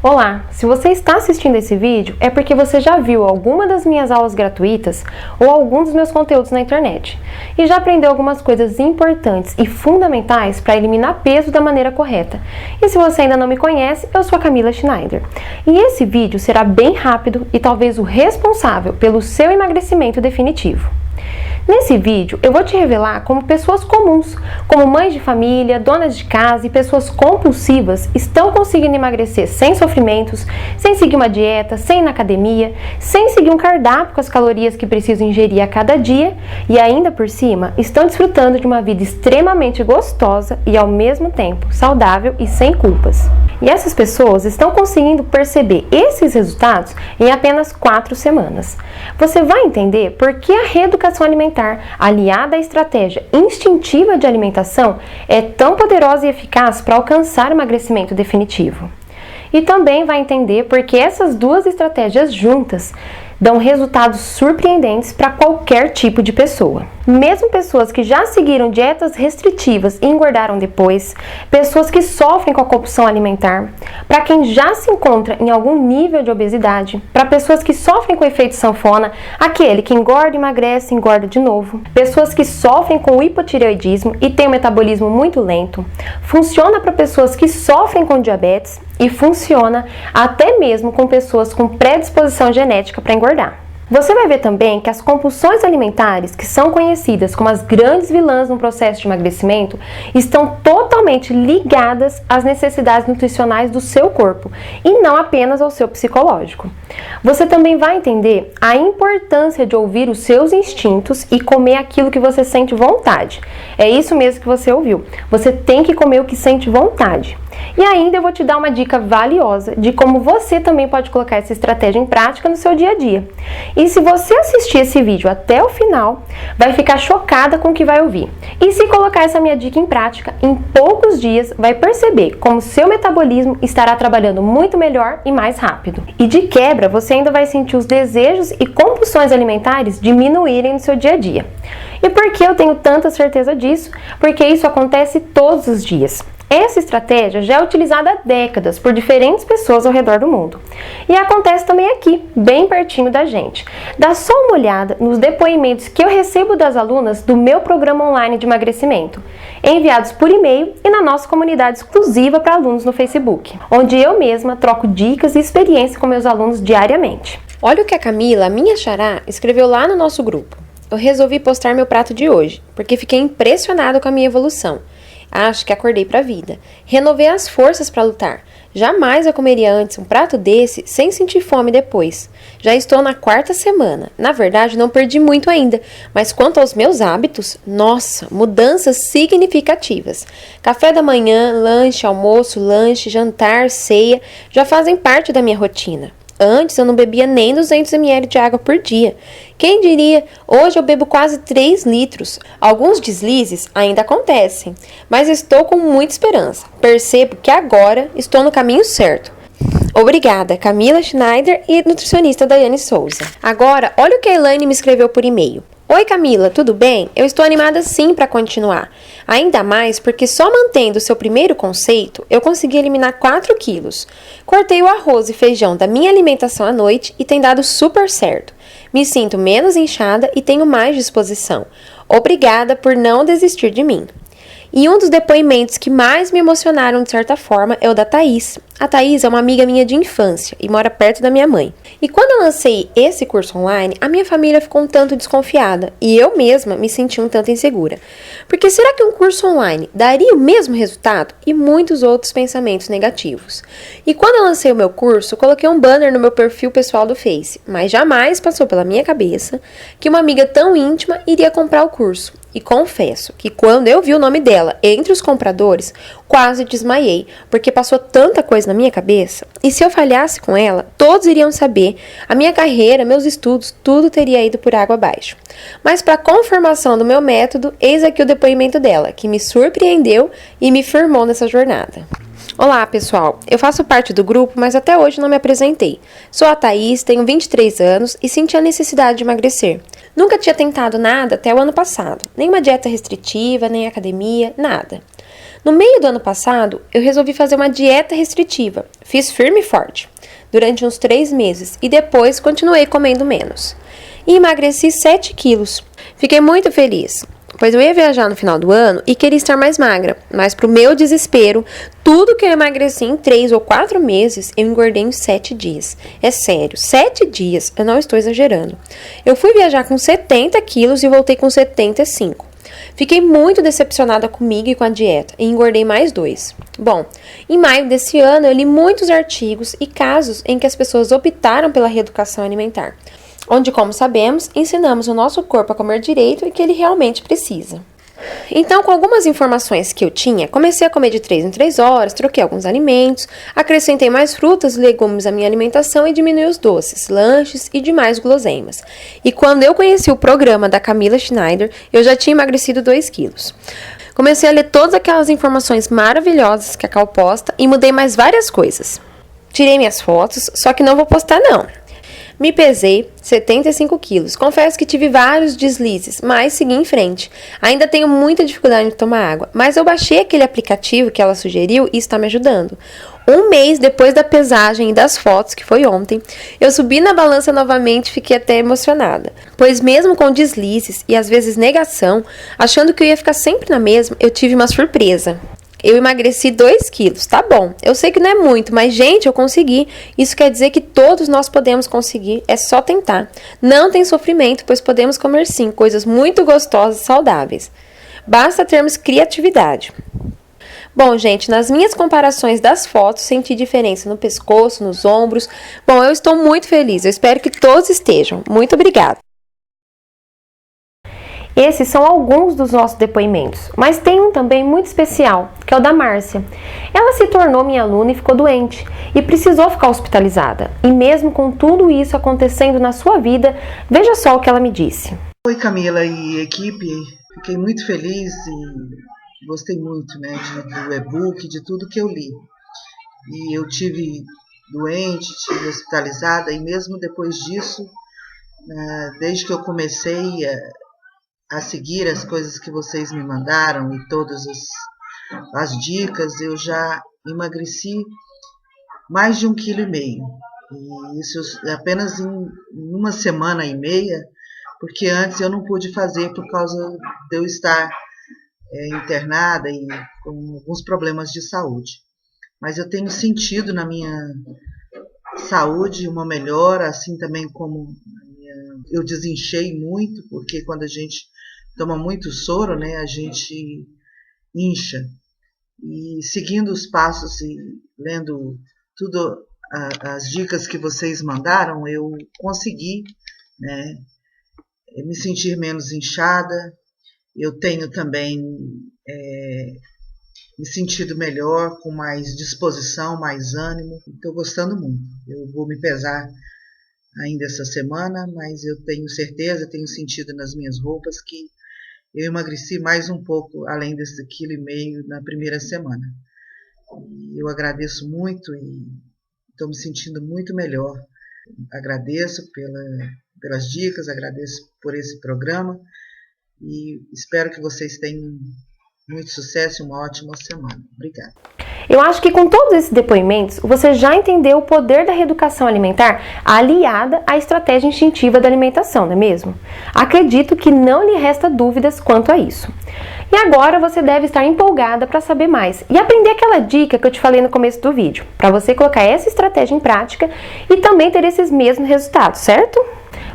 Olá, se você está assistindo esse vídeo é porque você já viu alguma das minhas aulas gratuitas ou algum dos meus conteúdos na internet e já aprendeu algumas coisas importantes e fundamentais para eliminar peso da maneira correta. E se você ainda não me conhece, eu sou a Camila Schneider e esse vídeo será bem rápido e talvez o responsável pelo seu emagrecimento definitivo. Nesse vídeo, eu vou te revelar como pessoas comuns, como mães de família, donas de casa e pessoas compulsivas estão conseguindo emagrecer sem sofrimentos, sem seguir uma dieta, sem ir na academia, sem seguir um cardápio com as calorias que precisam ingerir a cada dia e ainda por cima estão desfrutando de uma vida extremamente gostosa e ao mesmo tempo saudável e sem culpas. E essas pessoas estão conseguindo perceber esses resultados em apenas 4 semanas. Você vai entender por que a reeducação alimentar, aliada à estratégia instintiva de alimentação, é tão poderosa e eficaz para alcançar o emagrecimento definitivo. E também vai entender por que essas duas estratégias juntas dão resultados surpreendentes para qualquer tipo de pessoa. Mesmo pessoas que já seguiram dietas restritivas e engordaram depois, pessoas que sofrem com a compulsão alimentar, para quem já se encontra em algum nível de obesidade, para pessoas que sofrem com o efeito sanfona, aquele que engorda, emagrece, engorda de novo, pessoas que sofrem com hipotireoidismo e têm um metabolismo muito lento, funciona para pessoas que sofrem com diabetes e funciona até mesmo com pessoas com predisposição genética para engordar. Você vai ver também que as compulsões alimentares, que são conhecidas como as grandes vilãs no processo de emagrecimento, estão totalmente ligadas às necessidades nutricionais do seu corpo e não apenas ao seu psicológico. Você também vai entender a importância de ouvir os seus instintos e comer aquilo que você sente vontade. É isso mesmo que você ouviu. Você tem que comer o que sente vontade. E ainda eu vou te dar uma dica valiosa de como você também pode colocar essa estratégia em prática no seu dia a dia. E se você assistir esse vídeo até o final, vai ficar chocada com o que vai ouvir. E se colocar essa minha dica em prática, em poucos dias vai perceber como seu metabolismo estará trabalhando muito melhor e mais rápido. E de quebra, você ainda vai sentir os desejos e compulsões alimentares diminuírem no seu dia a dia. E por que eu tenho tanta certeza disso? Porque isso acontece todos os dias. Essa estratégia já é utilizada há décadas por diferentes pessoas ao redor do mundo. E acontece também aqui, bem pertinho da gente. Dá só uma olhada nos depoimentos que eu recebo das alunas do meu programa online de emagrecimento, enviados por e-mail e na nossa comunidade exclusiva para alunos no Facebook, onde eu mesma troco dicas e experiências com meus alunos diariamente. Olha o que a Camila, minha xará, escreveu lá no nosso grupo. Eu resolvi postar meu prato de hoje, porque fiquei impressionada com a minha evolução. Acho que acordei para a vida. Renovei as forças para lutar. Jamais eu comeria antes um prato desse sem sentir fome depois. Já estou na 4ª semana. Na verdade, não perdi muito ainda. Mas quanto aos meus hábitos, nossa, mudanças significativas. Café da manhã, lanche, almoço, lanche, jantar, ceia, já fazem parte da minha rotina. Antes eu não bebia nem 200 ml de água por dia. Quem diria, hoje eu bebo quase 3 litros. Alguns deslizes ainda acontecem, mas estou com muita esperança. Percebo que agora estou no caminho certo. Obrigada, Camila Schneider e nutricionista Daiane Souza. Agora, olha o que a Elaine me escreveu por e-mail. Oi Camila, tudo bem? Eu estou animada sim para continuar. Ainda mais porque só mantendo o seu primeiro conceito, eu consegui eliminar 4 quilos. Cortei o arroz e feijão da minha alimentação à noite e tem dado super certo. Me sinto menos inchada e tenho mais disposição. Obrigada por não desistir de mim. E um dos depoimentos que mais me emocionaram de certa forma é o da Thaís. A Thaís é uma amiga minha de infância e mora perto da minha mãe. E quando eu lancei esse curso online, a minha família ficou um tanto desconfiada e eu mesma me senti um tanto insegura. Porque será que um curso online daria o mesmo resultado? E muitos outros pensamentos negativos. E quando eu lancei o meu curso, coloquei um banner no meu perfil pessoal do Face, mas jamais passou pela minha cabeça que uma amiga tão íntima iria comprar o curso. E confesso que quando eu vi o nome dela entre os compradores, quase desmaiei, porque passou tanta coisa na minha cabeça. E se eu falhasse com ela, todos iriam saber, a minha carreira, meus estudos, tudo teria ido por água abaixo. Mas para confirmação do meu método, eis aqui o depoimento dela, que me surpreendeu e me firmou nessa jornada. Olá pessoal, eu faço parte do grupo, mas até hoje não me apresentei. Sou a Thaís, tenho 23 anos e senti a necessidade de emagrecer. Nunca tinha tentado nada até o ano passado, nem uma dieta restritiva, nem academia, nada. No meio do ano passado, eu resolvi fazer uma dieta restritiva. Fiz firme e forte durante uns 3 meses e depois continuei comendo menos. E emagreci 7 quilos. Fiquei muito feliz, pois eu ia viajar no final do ano e queria estar mais magra. Mas pro meu desespero, tudo que eu emagreci em 3 ou 4 meses, eu engordei em 7 dias. É sério, 7 dias, eu não estou exagerando. Eu fui viajar com 70 quilos e voltei com 75. Fiquei muito decepcionada comigo e com a dieta e engordei mais 2. Bom, em maio desse ano eu li muitos artigos e casos em que as pessoas optaram pela reeducação alimentar, onde, como sabemos, ensinamos o nosso corpo a comer direito e que ele realmente precisa. Então, com algumas informações que eu tinha, comecei a comer de 3 em 3 horas, troquei alguns alimentos, acrescentei mais frutas e legumes à minha alimentação e diminui os doces, lanches e demais guloseimas. E quando eu conheci o programa da Camila Schneider, eu já tinha emagrecido 2 quilos. Comecei a ler todas aquelas informações maravilhosas que a Cal posta e mudei mais várias coisas. Tirei minhas fotos, só que não vou postar não. Me pesei 75 quilos. Confesso que tive vários deslizes, mas segui em frente. Ainda tenho muita dificuldade de tomar água, mas eu baixei aquele aplicativo que ela sugeriu e está me ajudando. Um mês depois da pesagem e das fotos, que foi ontem, eu subi na balança novamente e fiquei até emocionada. Pois mesmo com deslizes e às vezes negação, achando que eu ia ficar sempre na mesma, eu tive uma surpresa. Eu emagreci 2 quilos, tá bom. Eu sei que não é muito, mas gente, eu consegui. Isso quer dizer que todos nós podemos conseguir, é só tentar. Não tem sofrimento, pois podemos comer sim, coisas muito gostosas e saudáveis. Basta termos criatividade. Bom, gente, nas minhas comparações das fotos, senti diferença no pescoço, nos ombros. Bom, eu estou muito feliz, eu espero que todos estejam. Muito obrigada. Esses são alguns dos nossos depoimentos, mas tem um também muito especial, que é o da Márcia. Ela se tornou minha aluna e ficou doente, e precisou ficar hospitalizada. E mesmo com tudo isso acontecendo na sua vida, veja só o que ela me disse. Oi Camila e equipe, fiquei muito feliz e gostei muito, né, do e-book, de tudo que eu li. E eu tive doente, tive hospitalizada, e mesmo depois disso, desde que eu comecei a seguir as coisas que vocês me mandaram e todas as dicas, eu já emagreci mais de 1,5 kg. E isso apenas em uma semana e meia, porque antes eu não pude fazer por causa de eu estar internada e com alguns problemas de saúde. Mas eu tenho sentido na minha saúde uma melhora, assim também como eu desinchei muito, porque quando a gente toma muito soro, né, a gente incha. E seguindo os passos e lendo tudo, as dicas que vocês mandaram, eu consegui, né, me sentir menos inchada. Eu tenho também me sentido melhor, com mais disposição, mais ânimo. Estou gostando muito. Eu vou me pesar ainda essa semana, mas eu tenho certeza, tenho sentido nas minhas roupas que eu emagreci mais um pouco, além desse 1,5 kg na primeira semana. Eu agradeço muito e estou me sentindo muito melhor. Agradeço pelas dicas, agradeço por esse programa e espero que vocês tenham muito sucesso e uma ótima semana. Obrigada. Eu acho que com todos esses depoimentos, você já entendeu o poder da reeducação alimentar aliada à estratégia instintiva da alimentação, não é mesmo? Acredito que não lhe resta dúvidas quanto a isso. E agora você deve estar empolgada para saber mais e aprender aquela dica que eu te falei no começo do vídeo, para você colocar essa estratégia em prática e também ter esses mesmos resultados, certo?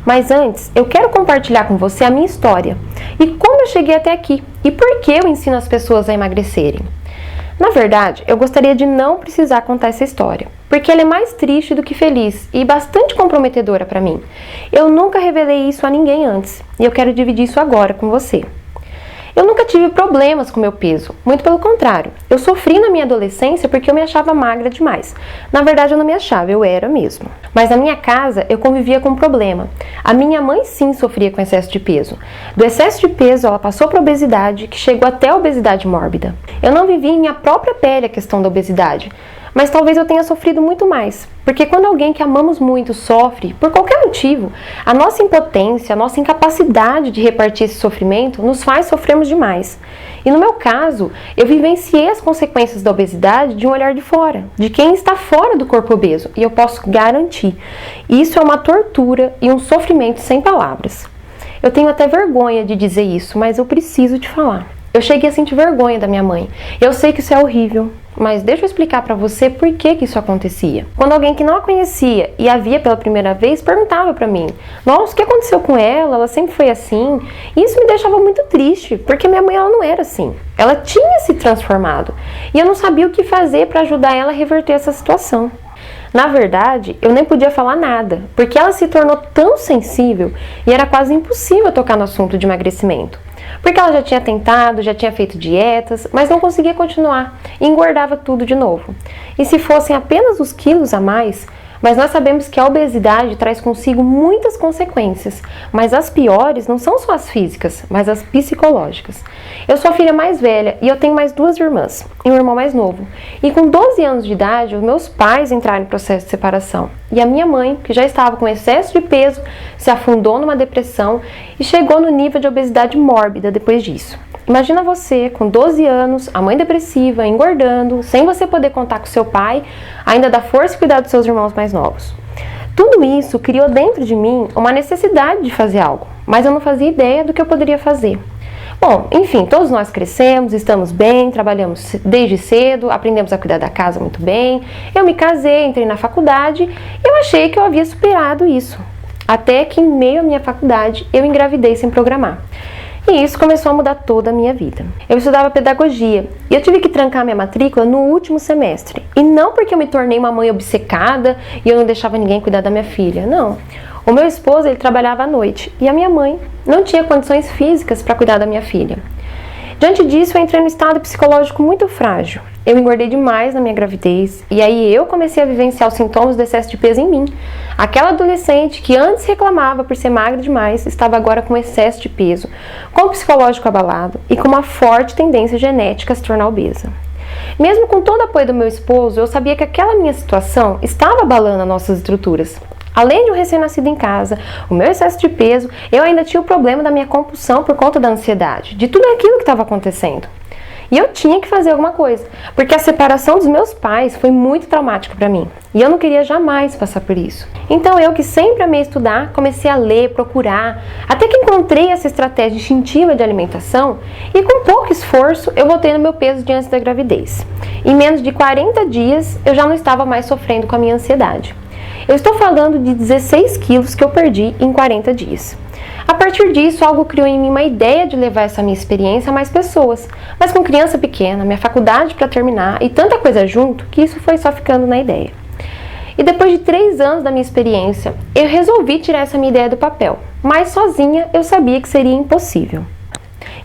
Mas antes, eu quero compartilhar com você a minha história e como eu cheguei até aqui e por que eu ensino as pessoas a emagrecerem. Na verdade, eu gostaria de não precisar contar essa história, porque ela é mais triste do que feliz e bastante comprometedora para mim. Eu nunca revelei isso a ninguém antes e eu quero dividir isso agora com você. Eu nunca tive problemas com meu peso, muito pelo contrário. Eu sofri na minha adolescência porque eu me achava magra demais. Na verdade, eu não me achava, eu era mesmo. Mas na minha casa, eu convivia com um problema. A minha mãe sim sofria com excesso de peso. Do excesso de peso, ela passou para a obesidade, que chegou até a obesidade mórbida. Eu não vivi em minha própria pele a questão da obesidade, mas talvez eu tenha sofrido muito mais. Porque quando alguém que amamos muito sofre, por qualquer motivo, a nossa impotência, a nossa incapacidade de repartir esse sofrimento nos faz sofrermos demais. E no meu caso, eu vivenciei as consequências da obesidade de um olhar de fora, de quem está fora do corpo obeso. E eu posso garantir, isso é uma tortura e um sofrimento sem palavras. Eu tenho até vergonha de dizer isso, mas eu preciso te falar. Eu cheguei a sentir vergonha da minha mãe. Eu sei que isso é horrível, mas deixa eu explicar pra você por que isso acontecia. Quando alguém que não a conhecia e a via pela primeira vez perguntava pra mim: nossa, o que aconteceu com ela? Ela sempre foi assim. E isso me deixava muito triste, porque minha mãe ela não era assim. Ela tinha se transformado e eu não sabia o que fazer pra ajudar ela a reverter essa situação. Na verdade, eu nem podia falar nada, porque ela se tornou tão sensível e era quase impossível tocar no assunto de emagrecimento. Porque ela já tinha tentado, já tinha feito dietas, mas não conseguia continuar e engordava tudo de novo. E se fossem apenas os quilos a mais, mas nós sabemos que a obesidade traz consigo muitas consequências, mas as piores não são só as físicas, mas as psicológicas. Eu sou a filha mais velha e eu tenho mais 2 irmãs e um irmão mais novo. E com 12 anos de idade, os meus pais entraram em processo de separação. E a minha mãe, que já estava com excesso de peso, se afundou numa depressão e chegou no nível de obesidade mórbida depois disso. Imagina você, com 12 anos, a mãe depressiva, engordando, sem você poder contar com seu pai, ainda dar força e cuidar dos seus irmãos mais novos. Tudo isso criou dentro de mim uma necessidade de fazer algo, mas eu não fazia ideia do que eu poderia fazer. Bom, enfim, todos nós crescemos, estamos bem, trabalhamos desde cedo, aprendemos a cuidar da casa muito bem. Eu me casei, entrei na faculdade e eu achei que eu havia superado isso. Até que em meio à minha faculdade eu engravidei sem programar. E isso começou a mudar toda a minha vida. Eu estudava pedagogia e eu tive que trancar minha matrícula no último semestre. E não porque eu me tornei uma mãe obcecada e eu não deixava ninguém cuidar da minha filha, não. O meu esposo, ele trabalhava à noite e a minha mãe não tinha condições físicas para cuidar da minha filha. Diante disso, eu entrei num estado psicológico muito frágil. Eu engordei demais na minha gravidez e aí eu comecei a vivenciar os sintomas do excesso de peso em mim. Aquela adolescente que antes reclamava por ser magra demais estava agora com excesso de peso, com o psicológico abalado e com uma forte tendência genética a se tornar obesa. Mesmo com todo o apoio do meu esposo, eu sabia que aquela minha situação estava abalando as nossas estruturas. Além de um recém-nascido em casa, o meu excesso de peso, eu ainda tinha o problema da minha compulsão por conta da ansiedade, de tudo aquilo que estava acontecendo. E eu tinha que fazer alguma coisa, porque a separação dos meus pais foi muito traumática para mim. E eu não queria jamais passar por isso. Então eu, que sempre amei estudar, comecei a ler, procurar, até que encontrei essa estratégia instintiva de alimentação e com pouco esforço eu voltei no meu peso de antes da gravidez. Em menos de 40 dias eu já não estava mais sofrendo com a minha ansiedade. Eu estou falando de 16 quilos que eu perdi em 40 dias. A partir disso, algo criou em mim uma ideia de levar essa minha experiência a mais pessoas. Mas com criança pequena, minha faculdade para terminar e tanta coisa junto, que isso foi só ficando na ideia. E depois de 3 anos da minha experiência, eu resolvi tirar essa minha ideia do papel. Mas sozinha eu sabia que seria impossível.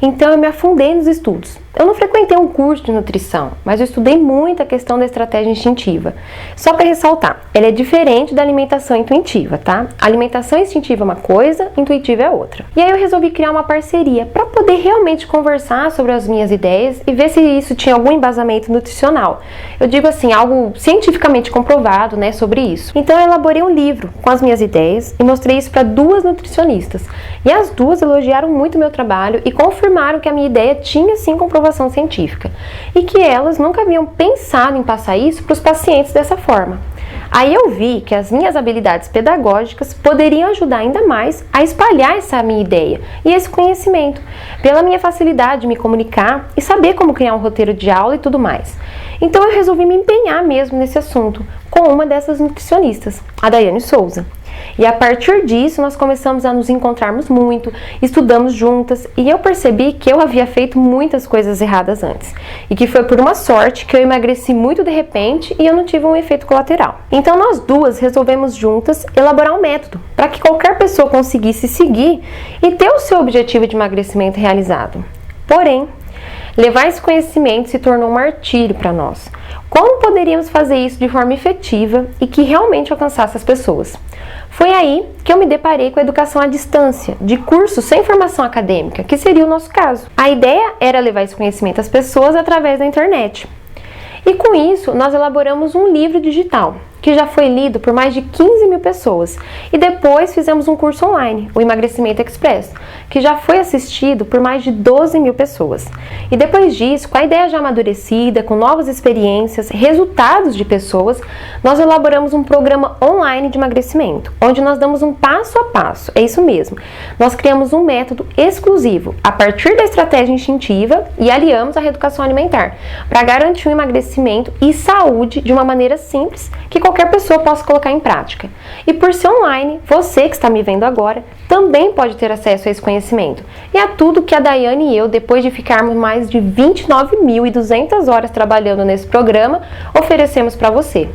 Então eu me afundei nos estudos. Eu não frequentei um curso de nutrição, mas eu estudei muito a questão da estratégia instintiva. Só para ressaltar, ela é diferente da alimentação intuitiva, tá? A alimentação instintiva é uma coisa, intuitiva é outra. E aí eu resolvi criar uma parceria para poder realmente conversar sobre as minhas ideias e ver se isso tinha algum embasamento nutricional. Eu digo assim, algo cientificamente comprovado, né, sobre isso. Então eu elaborei um livro com as minhas ideias e mostrei isso para 2 nutricionistas. E as 2 elogiaram muito o meu trabalho e confirmaram que a minha ideia tinha sim comprovação científica e que elas nunca haviam pensado em passar isso para os pacientes dessa forma. Aí eu vi que as minhas habilidades pedagógicas poderiam ajudar ainda mais a espalhar essa minha ideia e esse conhecimento, pela minha facilidade de me comunicar e saber como criar um roteiro de aula e tudo mais. Então eu resolvi me empenhar mesmo nesse assunto com uma dessas nutricionistas, a Daiane Souza. E a partir disso nós começamos a nos encontrarmos muito, estudamos juntas e eu percebi que eu havia feito muitas coisas erradas antes e que foi por uma sorte que eu emagreci muito de repente e eu não tive um efeito colateral. Então nós 2 resolvemos juntas elaborar um método para que qualquer pessoa conseguisse seguir e ter o seu objetivo de emagrecimento realizado. Porém, levar esse conhecimento se tornou um martírio para nós. Como poderíamos fazer isso de forma efetiva e que realmente alcançasse as pessoas? Foi aí que eu me deparei com a educação à distância, de cursos sem formação acadêmica, que seria o nosso caso. A ideia era levar esse conhecimento às pessoas através da internet. E com isso, nós elaboramos um livro digital, que já foi lido por mais de 15 mil pessoas. E depois fizemos um curso online, o Emagrecimento Express, que já foi assistido por mais de 12 mil pessoas. E depois disso, com a ideia já amadurecida, com novas experiências, resultados de pessoas, nós elaboramos um programa online de emagrecimento, onde nós damos um passo a passo, é isso mesmo. Nós criamos um método exclusivo, a partir da estratégia instintiva, e aliamos a reeducação alimentar, para garantir um emagrecimento e saúde de uma maneira simples, que qualquer pessoa possa colocar em prática. E por ser online, você que está me vendo agora, também pode ter acesso a esse conhecimento. E a tudo que a Daiane e eu, depois de ficarmos mais de 29.200 horas trabalhando nesse programa, oferecemos para você.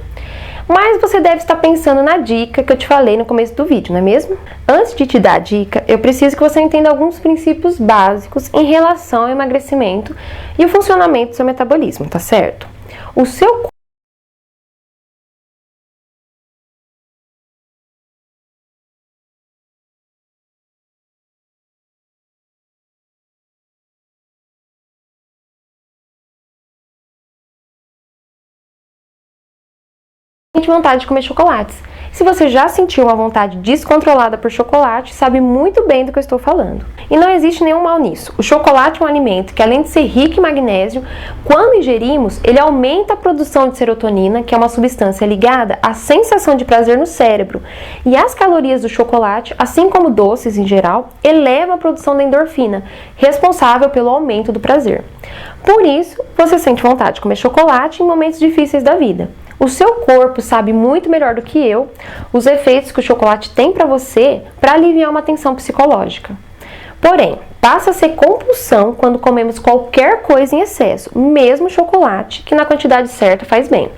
Mas você deve estar pensando na dica que eu te falei no começo do vídeo, não é mesmo? Antes de te dar a dica, eu preciso que você entenda alguns princípios básicos em relação ao emagrecimento e o funcionamento do seu metabolismo, tá certo? O seu sente vontade de comer chocolates. Se você já sentiu uma vontade descontrolada por chocolate, sabe muito bem do que eu estou falando. E não existe nenhum mal nisso. O chocolate é um alimento que, além de ser rico em magnésio, quando ingerimos, ele aumenta a produção de serotonina, que é uma substância ligada à sensação de prazer no cérebro. E as calorias do chocolate, assim como doces em geral, elevam a produção da endorfina, responsável pelo aumento do prazer. Por isso, você sente vontade de comer chocolate em momentos difíceis da vida. O seu corpo sabe muito melhor do que eu os efeitos que o chocolate tem para você para aliviar uma tensão psicológica. Porém, passa a ser compulsão quando comemos qualquer coisa em excesso, mesmo chocolate, que na quantidade certa faz bem.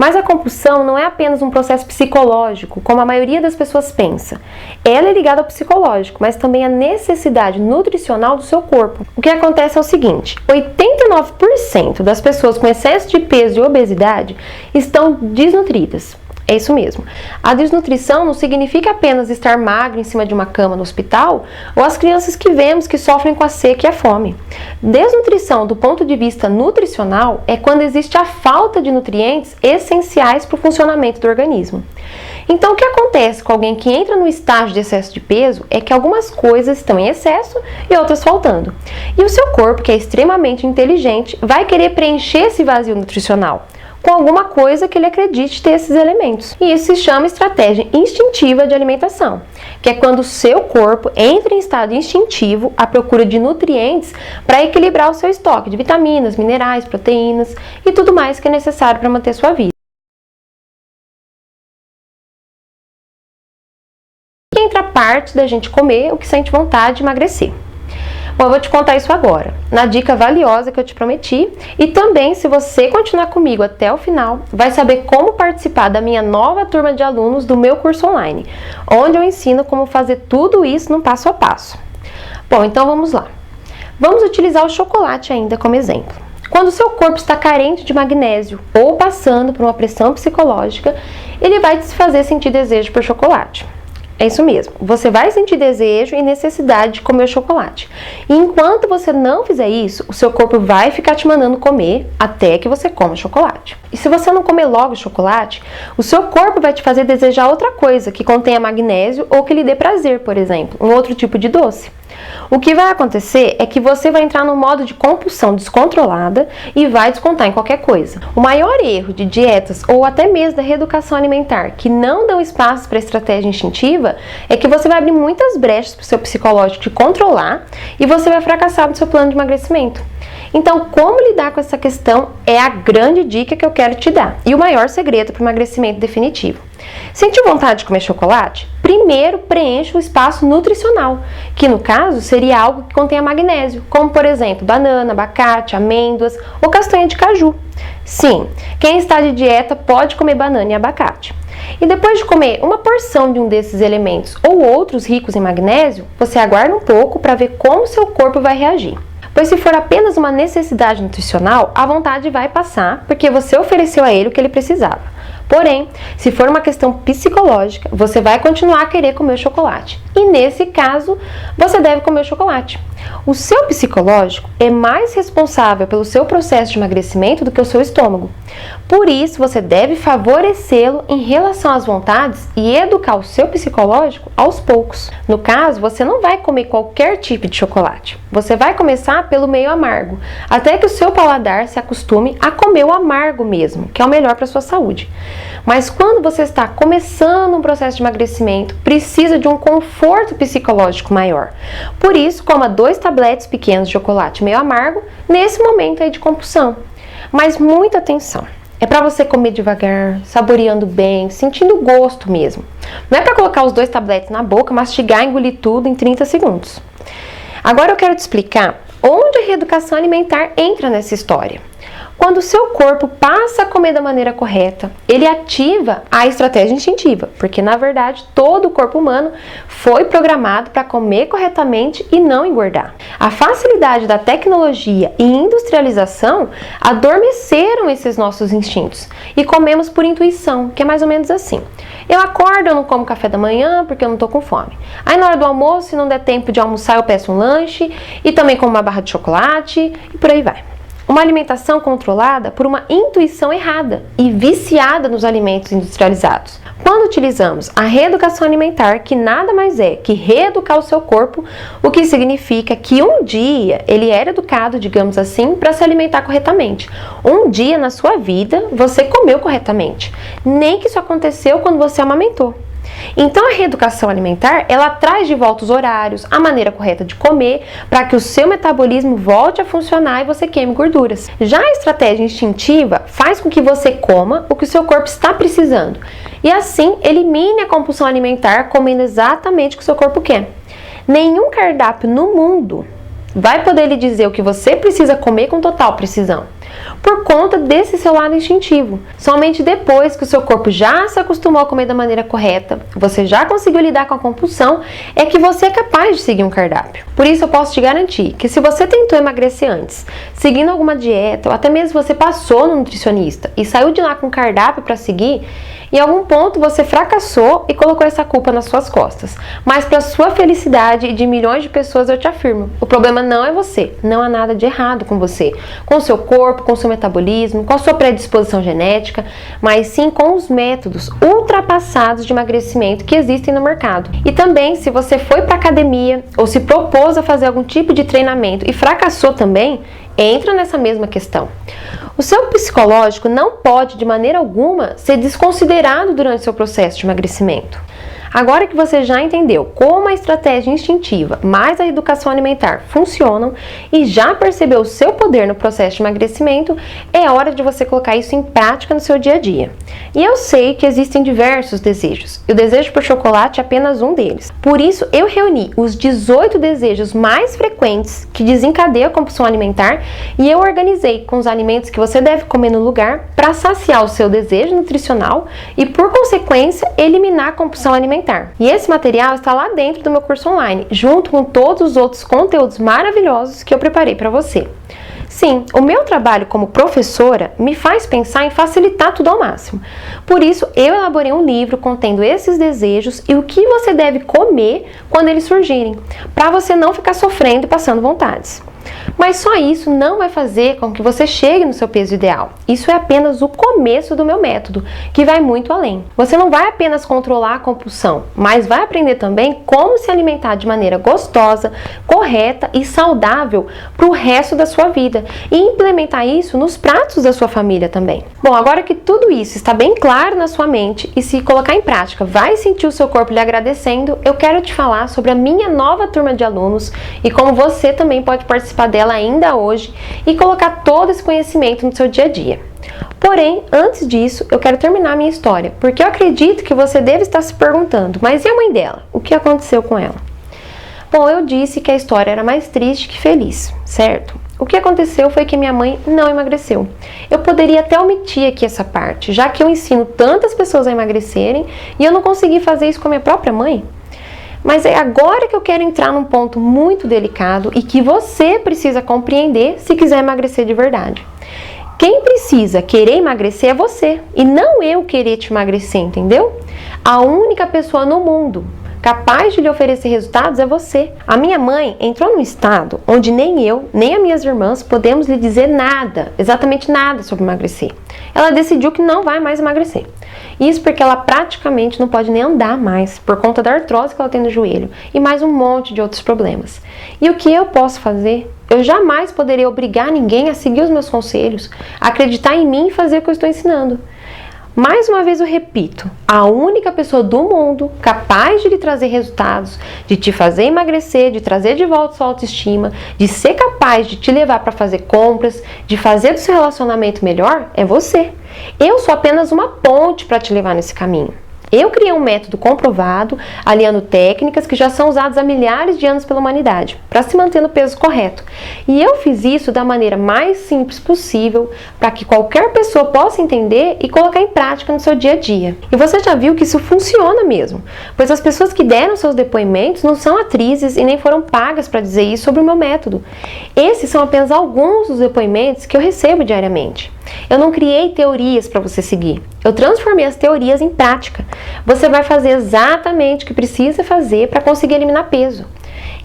Mas a compulsão não é apenas um processo psicológico, como a maioria das pessoas pensa. Ela é ligada ao psicológico, mas também à necessidade nutricional do seu corpo. O que acontece é o seguinte: 89% das pessoas com excesso de peso e obesidade estão desnutridas. É isso mesmo. A desnutrição não significa apenas estar magro em cima de uma cama no hospital ou as crianças que vemos que sofrem com a seca e a fome. Desnutrição, do ponto de vista nutricional, é quando existe a falta de nutrientes essenciais para o funcionamento do organismo. Então, o que acontece com alguém que entra no estágio de excesso de peso é que algumas coisas estão em excesso e outras faltando. E o seu corpo, que é extremamente inteligente, vai querer preencher esse vazio nutricional com alguma coisa que ele acredite ter esses elementos. E isso se chama estratégia instintiva de alimentação, que é quando o seu corpo entra em estado instintivo à procura de nutrientes para equilibrar o seu estoque de vitaminas, minerais, proteínas e tudo mais que é necessário para manter sua vida. E entra a parte da gente comer o que sente vontade de emagrecer. Bom, eu vou te contar isso agora, na dica valiosa que eu te prometi, e também, se você continuar comigo até o final, vai saber como participar da minha nova turma de alunos do meu curso online, onde eu ensino como fazer tudo isso no passo a passo. Bom, então vamos lá. Vamos utilizar o chocolate ainda como exemplo. Quando o seu corpo está carente de magnésio ou passando por uma pressão psicológica, ele vai te fazer sentir desejo por chocolate. É isso mesmo, você vai sentir desejo e necessidade de comer o chocolate. E enquanto você não fizer isso, o seu corpo vai ficar te mandando comer até que você coma chocolate. E se você não comer logo o chocolate, o seu corpo vai te fazer desejar outra coisa que contenha magnésio ou que lhe dê prazer, por exemplo, um outro tipo de doce. O que vai acontecer é que você vai entrar no modo de compulsão descontrolada e vai descontar em qualquer coisa. O maior erro de dietas ou até mesmo da reeducação alimentar que não dão espaço para a estratégia instintiva é que você vai abrir muitas brechas para o seu psicológico te controlar e você vai fracassar no seu plano de emagrecimento. Então, como lidar com essa questão é a grande dica que eu quero te dar e o maior segredo para o emagrecimento definitivo. Sentiu vontade de comer chocolate? Primeiro preencha o espaço nutricional, que no caso seria algo que contenha magnésio, como por exemplo banana, abacate, amêndoas ou castanha de caju. Sim, quem está de dieta pode comer banana e abacate. E depois de comer uma porção de um desses elementos ou outros ricos em magnésio, você aguarda um pouco para ver como seu corpo vai reagir. Pois se for apenas uma necessidade nutricional, a vontade vai passar porque você ofereceu a ele o que ele precisava. Porém, se for uma questão psicológica, você vai continuar a querer comer o chocolate. E nesse caso, você deve comer o chocolate. O seu psicológico é mais responsável pelo seu processo de emagrecimento do que o seu estômago. Por isso, você deve favorecê-lo em relação às vontades e educar o seu psicológico aos poucos. No caso, você não vai comer qualquer tipo de chocolate. Você vai começar pelo meio amargo, até que o seu paladar se acostume a comer o amargo mesmo, que é o melhor para a sua saúde. Mas quando você está começando um processo de emagrecimento, precisa de um conforto psicológico maior. Por isso, coma 2 tabletes pequenos de chocolate meio amargo nesse momento aí de compulsão. Mas muita atenção. É para você comer devagar, saboreando bem, sentindo o gosto mesmo. Não é para colocar os 2 tabletes na boca, mastigar e engolir tudo em 30 segundos. Agora eu quero te explicar onde a reeducação alimentar entra nessa história. Quando o seu corpo passa a comer da maneira correta, ele ativa a estratégia instintiva, porque na verdade todo o corpo humano foi programado para comer corretamente e não engordar. A facilidade da tecnologia e industrialização adormeceram esses nossos instintos e comemos por intuição, que é mais ou menos assim. Eu acordo, eu não como café da manhã porque eu não tô com fome. Aí na hora do almoço, se não der tempo de almoçar, eu peço um lanche e também como uma barra de chocolate e por aí vai. Uma alimentação controlada por uma intuição errada e viciada nos alimentos industrializados. Quando utilizamos a reeducação alimentar, que nada mais é que reeducar o seu corpo, o que significa que um dia ele era educado, digamos assim, para se alimentar corretamente. Um dia na sua vida você comeu corretamente, nem que isso aconteceu quando você amamentou. Então a reeducação alimentar, ela traz de volta os horários, a maneira correta de comer, para que o seu metabolismo volte a funcionar e você queime gorduras. Já a estratégia instintiva faz com que você coma o que o seu corpo está precisando e assim elimine a compulsão alimentar comendo exatamente o que o seu corpo quer. Nenhum cardápio no mundo vai poder lhe dizer o que você precisa comer com total precisão, por conta desse seu lado instintivo. Somente depois que o seu corpo já se acostumou a comer da maneira correta, você já conseguiu lidar com a compulsão, é que você é capaz de seguir um cardápio. Por isso eu posso te garantir que se você tentou emagrecer antes, seguindo alguma dieta, ou até mesmo você passou no nutricionista e saiu de lá com um cardápio para seguir, em algum ponto você fracassou e colocou essa culpa nas suas costas. Mas para sua felicidade e de milhões de pessoas, eu te afirmo, o problema não é você, não há nada de errado com você, com o seu corpo, com o seu metabolismo, com a sua predisposição genética, mas sim com os métodos ultrapassados de emagrecimento que existem no mercado. E também, se você foi para academia ou se propôs a fazer algum tipo de treinamento e fracassou também, entra nessa mesma questão. O seu psicológico não pode, de maneira alguma, ser desconsiderado durante o seu processo de emagrecimento. Agora que você já entendeu como a estratégia instintiva mais a educação alimentar funcionam e já percebeu o seu poder no processo de emagrecimento, é hora de você colocar isso em prática no seu dia a dia. E eu sei que existem diversos desejos, e o desejo por chocolate é apenas um deles. Por isso, eu reuni os 18 desejos mais frequentes que desencadeiam a compulsão alimentar e eu organizei com os alimentos que você deve comer no lugar para saciar o seu desejo nutricional e, por consequência, eliminar a compulsão alimentar. E esse material está lá dentro do meu curso online, junto com todos os outros conteúdos maravilhosos que eu preparei para você. Sim, o meu trabalho como professora me faz pensar em facilitar tudo ao máximo. Por isso, eu elaborei um livro contendo esses desejos e o que você deve comer quando eles surgirem, para você não ficar sofrendo e passando vontades. Mas só isso não vai fazer com que você chegue no seu peso ideal. Isso é apenas o começo do meu método, que vai muito além. Você não vai apenas controlar a compulsão, mas vai aprender também como se alimentar de maneira gostosa, correta e saudável para o resto da sua vida e implementar isso nos pratos da sua família também. Bom, agora que tudo isso está bem claro na sua mente e se colocar em prática vai sentir o seu corpo lhe agradecendo, eu quero te falar sobre a minha nova turma de alunos e como você também pode participar dela ainda hoje e colocar todo esse conhecimento no seu dia a dia. Porém, antes disso, eu quero terminar a minha história, porque eu acredito que você deve estar se perguntando, mas e a mãe dela? O que aconteceu com ela? Bom, eu disse que a história era mais triste que feliz, certo? O que aconteceu foi que minha mãe não emagreceu. Eu poderia até omitir aqui essa parte, já que eu ensino tantas pessoas a emagrecerem e eu não consegui fazer isso com a minha própria mãe. Mas é agora que eu quero entrar num ponto muito delicado e que você precisa compreender se quiser emagrecer de verdade. Quem precisa querer emagrecer é você, e não eu querer te emagrecer, entendeu? A única pessoa no mundo capaz de lhe oferecer resultados é você. A minha mãe entrou num estado onde nem eu, nem as minhas irmãs podemos lhe dizer nada, exatamente nada sobre emagrecer. Ela decidiu que não vai mais emagrecer. Isso porque ela praticamente não pode nem andar mais, por conta da artrose que ela tem no joelho e mais um monte de outros problemas. E o que eu posso fazer? Eu jamais poderia obrigar ninguém a seguir os meus conselhos, a acreditar em mim e fazer o que eu estou ensinando. Mais uma vez eu repito, a única pessoa do mundo capaz de lhe trazer resultados, de te fazer emagrecer, de trazer de volta sua autoestima, de ser capaz de te levar para fazer compras, de fazer do seu relacionamento melhor, é você. Eu sou apenas uma ponte para te levar nesse caminho. Eu criei um método comprovado, aliando técnicas que já são usadas há milhares de anos pela humanidade, para se manter no peso correto. E eu fiz isso da maneira mais simples possível, para que qualquer pessoa possa entender e colocar em prática no seu dia a dia. E você já viu que isso funciona mesmo, pois as pessoas que deram seus depoimentos não são atrizes e nem foram pagas para dizer isso sobre o meu método. Esses são apenas alguns dos depoimentos que eu recebo diariamente. Eu não criei teorias para você seguir. Eu transformei as teorias em prática. Você vai fazer exatamente o que precisa fazer para conseguir eliminar peso.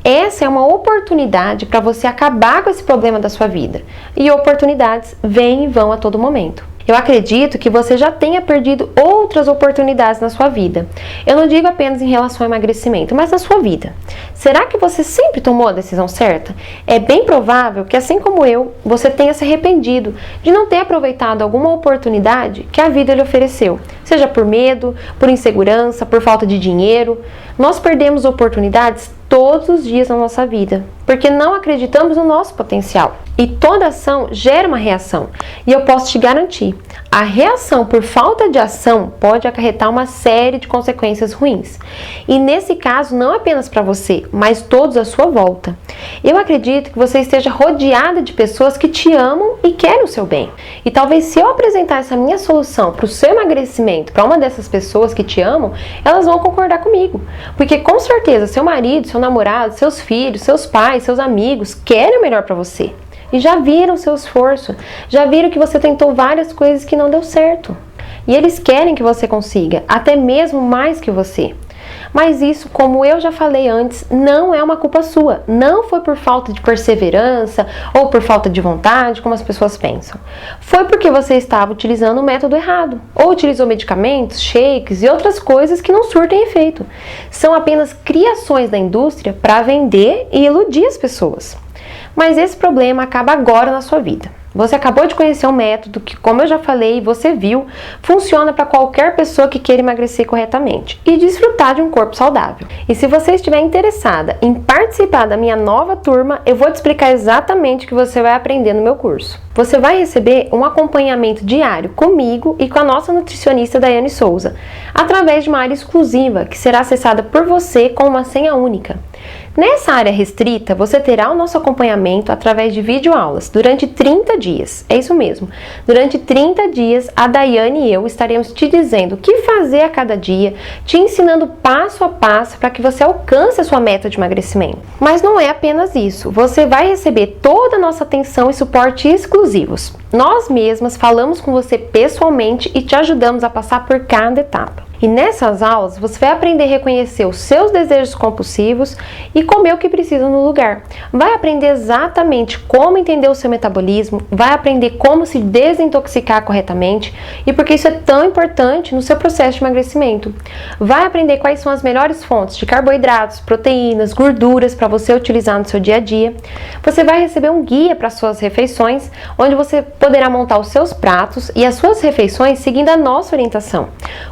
Essa é uma oportunidade para você acabar com esse problema da sua vida. E oportunidades vêm e vão a todo momento. Eu acredito que você já tenha perdido outras oportunidades na sua vida. Eu não digo apenas em relação ao emagrecimento, mas na sua vida. Será que você sempre tomou a decisão certa? É bem provável que, assim como eu, você tenha se arrependido de não ter aproveitado alguma oportunidade que a vida lhe ofereceu. Seja por medo, por insegurança, por falta de dinheiro. Nós perdemos oportunidades todos os dias na nossa vida, porque não acreditamos no nosso potencial. E toda ação gera uma reação. E eu posso te garantir, a reação por falta de ação pode acarretar uma série de consequências ruins. E nesse caso, não apenas para você, mas todos à sua volta. Eu acredito que você esteja rodeada de pessoas que te amam e querem o seu bem. E talvez se eu apresentar essa minha solução para o seu emagrecimento para uma dessas pessoas que te amam, elas vão concordar comigo. Porque com certeza seu marido, seu namorado, seus filhos, seus pais, seus amigos querem o melhor para você. E já viram o seu esforço, já viram que você tentou várias coisas que não deu certo. E eles querem que você consiga, até mesmo mais que você. Mas isso, como eu já falei antes, não é uma culpa sua. Não foi por falta de perseverança ou por falta de vontade, como as pessoas pensam. Foi porque você estava utilizando o método errado. Ou utilizou medicamentos, shakes e outras coisas que não surtem efeito. São apenas criações da indústria para vender e iludir as pessoas. Mas esse problema acaba agora na sua vida. Você acabou de conhecer um método que, como eu já falei e você viu, funciona para qualquer pessoa que queira emagrecer corretamente e desfrutar de um corpo saudável. E se você estiver interessada em participar da minha nova turma, eu vou te explicar exatamente o que você vai aprender no meu curso. Você vai receber um acompanhamento diário comigo e com a nossa nutricionista Daiane Souza, através de uma área exclusiva que será acessada por você com uma senha única. Nessa área restrita, você terá o nosso acompanhamento através de videoaulas durante 30 dias. É isso mesmo. Durante 30 dias, a Daiane e eu estaremos te dizendo o que fazer a cada dia, te ensinando passo a passo para que você alcance a sua meta de emagrecimento. Mas não é apenas isso. Você vai receber toda a nossa atenção e suporte exclusivos. Nós mesmas falamos com você pessoalmente e te ajudamos a passar por cada etapa. E nessas aulas você vai aprender a reconhecer os seus desejos compulsivos e comer o que precisa no lugar. Vai aprender exatamente como entender o seu metabolismo, vai aprender como se desintoxicar corretamente e porque isso é tão importante no seu processo de emagrecimento. Vai aprender quais são as melhores fontes de carboidratos, proteínas, gorduras para você utilizar no seu dia a dia. Você vai receber um guia para suas refeições, onde você poderá montar os seus pratos e as suas refeições seguindo a nossa orientação,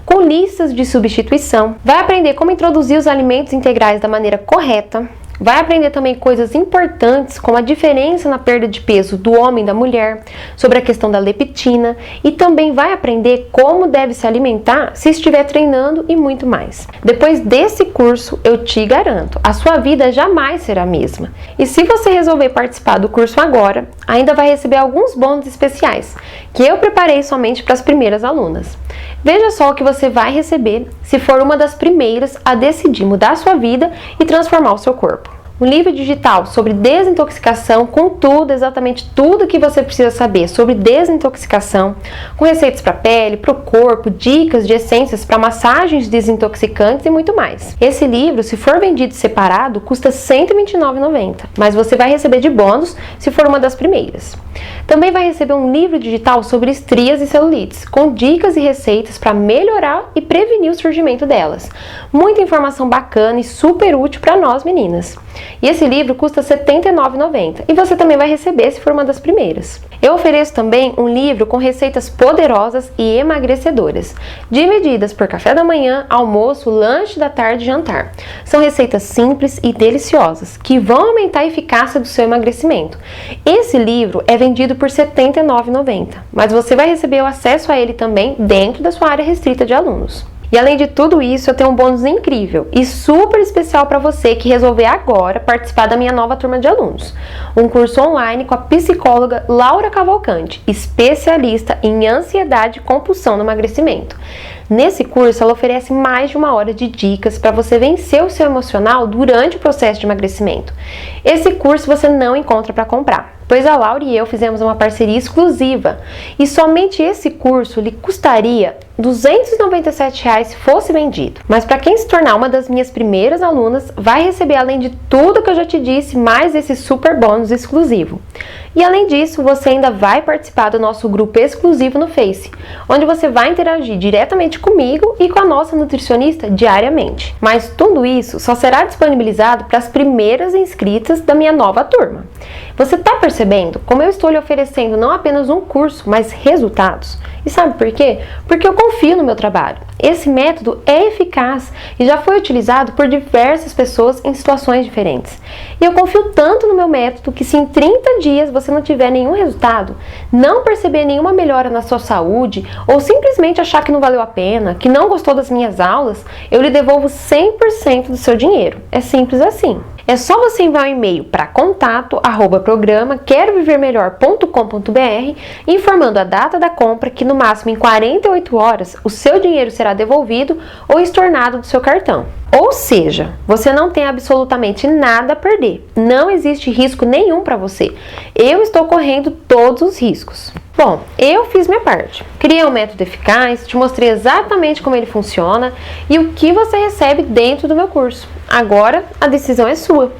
com listas de substituição. Vai aprender como introduzir os alimentos integrais da maneira correta. Vai aprender também coisas importantes como a diferença na perda de peso do homem e da mulher, sobre a questão da leptina e também vai aprender como deve se alimentar se estiver treinando e muito mais. Depois desse curso, eu te garanto, a sua vida jamais será a mesma. E se você resolver participar do curso agora, ainda vai receber alguns bônus especiais que eu preparei somente para as primeiras alunas. Veja só o que você vai receber se for uma das primeiras a decidir mudar a sua vida e transformar o seu corpo. um livro digital sobre desintoxicação, com tudo, exatamente tudo que você precisa saber sobre desintoxicação, com receitas para a pele, para o corpo, dicas de essências para massagens desintoxicantes e muito mais. Esse livro, se for vendido separado, custa R$ 129,90, mas você vai receber de bônus se for uma das primeiras. Também vai receber um livro digital sobre estrias e celulites, com dicas e receitas para melhorar e prevenir o surgimento delas. Muita informação bacana e super útil para nós meninas. E esse livro custa R$ 79,90 e você também vai receber se for uma das primeiras. Eu ofereço também um livro com receitas poderosas e emagrecedoras, divididas por café da manhã, almoço, lanche da tarde e jantar. São receitas simples e deliciosas que vão aumentar a eficácia do seu emagrecimento. Esse livro é vendido por R$ 79,90, mas você vai receber o acesso a ele também dentro da sua área restrita de alunos. E além de tudo isso, eu tenho um bônus incrível e super especial para você que resolver agora participar da minha nova turma de alunos. Um curso online com a psicóloga Laura Cavalcante, especialista em ansiedade e compulsão no emagrecimento. Nesse curso, ela oferece mais de 1 hora de dicas para você vencer o seu emocional durante o processo de emagrecimento. Esse curso você não encontra para comprar, pois a Laura e eu fizemos uma parceria exclusiva e somente esse curso lhe custaria R$ 297 se fosse vendido. Mas para quem se tornar uma das minhas primeiras alunas, vai receber, além de tudo que eu já te disse, mais esse super bônus exclusivo. E além disso, você ainda vai participar do nosso grupo exclusivo no Face, onde você vai interagir diretamente comigo e com a nossa nutricionista diariamente. Mas tudo isso só será disponibilizado para as primeiras inscritas da minha nova turma. Você está percebendo como eu estou lhe oferecendo não apenas um curso, mas resultados? E sabe por quê? Porque eu confio no meu trabalho. Esse método é eficaz e já foi utilizado por diversas pessoas em situações diferentes. E eu confio tanto no meu método que se em 30 dias você não tiver nenhum resultado, não perceber nenhuma melhora na sua saúde ou simplesmente achar que não valeu a pena, que não gostou das minhas aulas, eu lhe devolvo 100% do seu dinheiro. É simples assim. É só você enviar um e-mail para contato@programa-querovivermelhor.com.br informando a data da compra, que no máximo em 48 horas o seu dinheiro será devolvido ou estornado do seu cartão. Ou seja, você não tem absolutamente nada a perder. Não existe risco nenhum para você. Eu estou correndo todos os riscos. Bom, eu fiz minha parte. Criei um método eficaz, te mostrei exatamente como ele funciona e o que você recebe dentro do meu curso. Agora, a decisão é sua.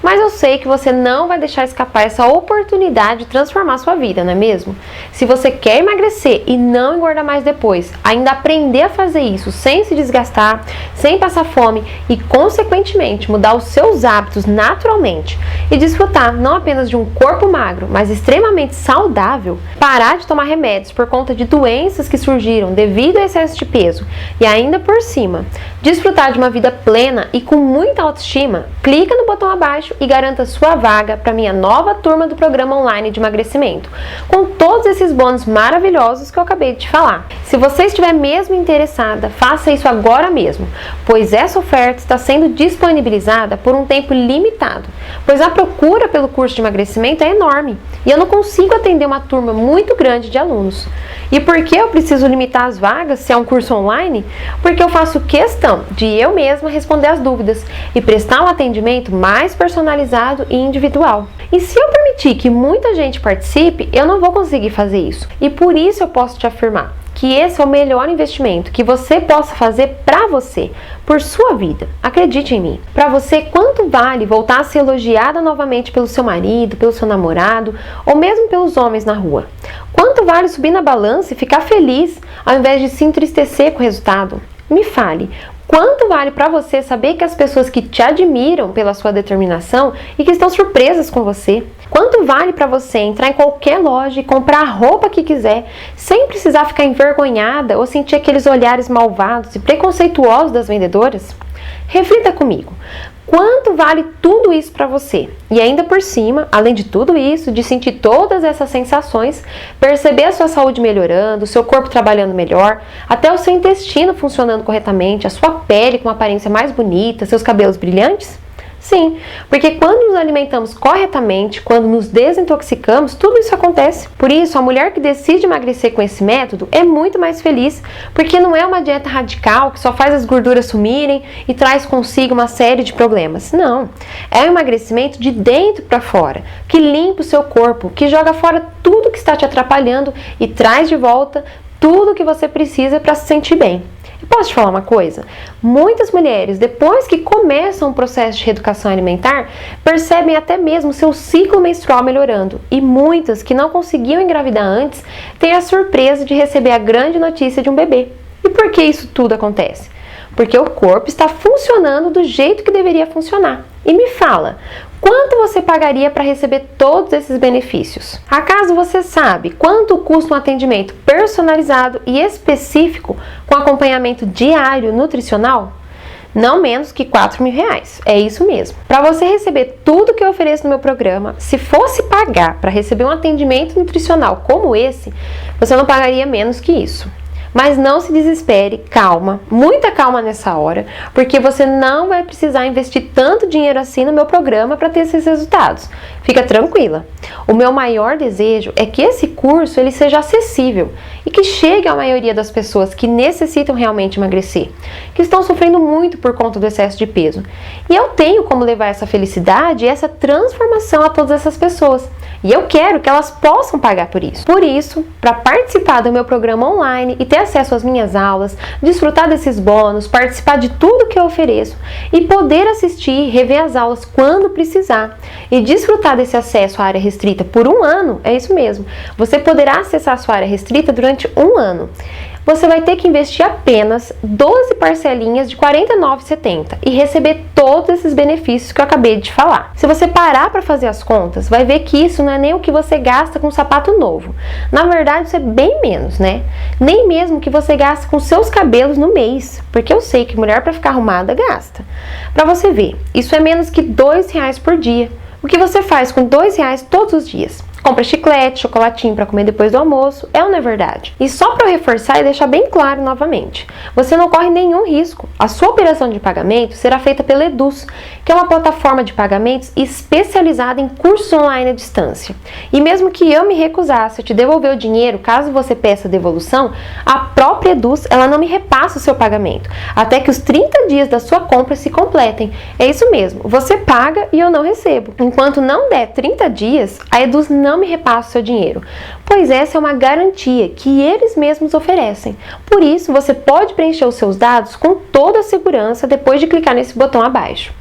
Mas eu sei que você não vai deixar escapar essa oportunidade de transformar sua vida, não é mesmo? Se você quer emagrecer e não engordar mais depois, ainda aprender a fazer isso sem se desgastar, sem passar fome e, consequentemente, mudar os seus hábitos naturalmente e desfrutar não apenas de um corpo magro, mas extremamente saudável, parar de tomar remédios por conta de doenças que surgiram devido ao excesso de peso e ainda por cima, desfrutar de uma vida plena e com muita autoestima, clica no botão abaixo e garanta sua vaga para minha nova turma do programa online de emagrecimento, com todos esses bônus maravilhosos que eu acabei de te falar. Se você estiver mesmo interessada, faça isso agora mesmo, pois essa oferta está sendo disponibilizada por um tempo limitado, pois a procura pelo curso de emagrecimento é enorme e eu não consigo atender uma turma muito grande de alunos. E por que eu preciso limitar as vagas se é um curso online? Porque eu faço questão de eu mesma responder as dúvidas e prestar um atendimento mais personalizado e individual. E se eu permitir que muita gente participe, eu não vou conseguir fazer isso. E por isso eu posso te afirmar que esse é o melhor investimento que você possa fazer para você, por sua vida. Acredite em mim. Para você, quanto vale voltar a ser elogiada novamente pelo seu marido, pelo seu namorado ou mesmo pelos homens na rua? Quanto vale subir na balança e ficar feliz ao invés de se entristecer com o resultado? Me fale. Quanto vale para você saber que as pessoas que te admiram pela sua determinação e que estão surpresas com você? Quanto vale para você entrar em qualquer loja e comprar a roupa que quiser, sem precisar ficar envergonhada ou sentir aqueles olhares malvados e preconceituosos das vendedoras? Reflita comigo. Quanto vale tudo isso para você? E ainda por cima, além de tudo isso, de sentir todas essas sensações, perceber a sua saúde melhorando, o seu corpo trabalhando melhor, até o seu intestino funcionando corretamente, a sua pele com uma aparência mais bonita, seus cabelos brilhantes? Sim, porque quando nos alimentamos corretamente, quando nos desintoxicamos, tudo isso acontece. Por isso, a mulher que decide emagrecer com esse método é muito mais feliz, porque não é uma dieta radical que só faz as gorduras sumirem e traz consigo uma série de problemas. Não, é um emagrecimento de dentro para fora, que limpa o seu corpo, que joga fora tudo que está te atrapalhando e traz de volta tudo que você precisa para se sentir bem. E posso te falar uma coisa? Muitas mulheres, depois que começam o processo de reeducação alimentar, percebem até mesmo seu ciclo menstrual melhorando. E muitas que não conseguiam engravidar antes têm a surpresa de receber a grande notícia de um bebê. E por que isso tudo acontece? Porque o corpo está funcionando do jeito que deveria funcionar. E me fala, quanto você pagaria para receber todos esses benefícios? Acaso você sabe quanto custa um atendimento personalizado e específico com acompanhamento diário nutricional? Não menos que R$4.000. É isso mesmo. Para você receber tudo que eu ofereço no meu programa, se fosse pagar para receber um atendimento nutricional como esse, você não pagaria menos que isso. Mas não se desespere, calma, muita calma nessa hora, porque você não vai precisar investir tanto dinheiro assim no meu programa para ter esses resultados. Fica tranquila. O meu maior desejo é que esse curso ele seja acessível e que chegue à maioria das pessoas que necessitam realmente emagrecer, que estão sofrendo muito por conta do excesso de peso. E eu tenho como levar essa felicidade e essa transformação a todas essas pessoas. E eu quero que elas possam pagar por isso. Por isso, para participar do meu programa online e ter acesso às minhas aulas, desfrutar desses bônus, participar de tudo que eu ofereço e poder assistir e rever as aulas quando precisar e desfrutar desse acesso à área restrita por um ano, é isso mesmo. Você poderá acessar a sua área restrita durante um ano. Você vai ter que investir apenas 12 parcelinhas de R$ 49,70 e receber todos esses benefícios que eu acabei de falar. Se você parar para fazer as contas, vai ver que isso não é nem o que você gasta com um sapato novo. Na verdade, isso é bem menos, né? Nem mesmo o que você gasta com seus cabelos no mês, porque eu sei que mulher para ficar arrumada gasta. Para você ver, isso é menos que R$2 por dia. O que você faz com R$2 todos os dias? Compra chiclete, chocolatinho para comer depois do almoço, é ou não é verdade? E só para eu reforçar e deixar bem claro novamente, você não corre nenhum risco. A sua operação de pagamento será feita pela Eduz, que é uma plataforma de pagamentos especializada em cursos online à distância. E mesmo que eu me recusasse a te devolver o dinheiro, caso você peça devolução, a própria Eduz, ela não me repassa o seu pagamento, até que os 30 dias da sua compra se completem. É isso mesmo, você paga e eu não recebo. Enquanto não der 30 dias, a Eduz não me repassa o seu dinheiro, pois essa é uma garantia que eles mesmos oferecem. Por isso, você pode preencher os seus dados com toda a segurança depois de clicar nesse botão abaixo.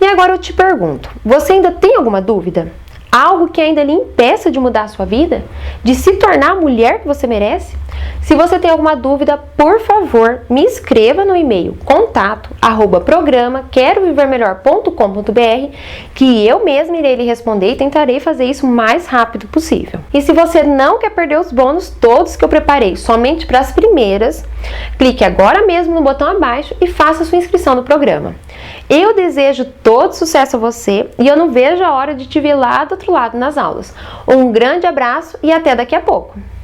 E agora eu te pergunto, você ainda tem alguma dúvida? Algo que ainda lhe impeça de mudar a sua vida? De se tornar a mulher que você merece? Se você tem alguma dúvida, por favor, me escreva no e-mail contato@programa-querovivermelhor.com.br que eu mesma irei lhe responder e tentarei fazer isso o mais rápido possível. E se você não quer perder os bônus todos que eu preparei somente para as primeiras, clique agora mesmo no botão abaixo e faça sua inscrição no programa. Eu desejo todo sucesso a você e eu não vejo a hora de te ver lá do outro lado nas aulas. Um grande abraço e até daqui a pouco!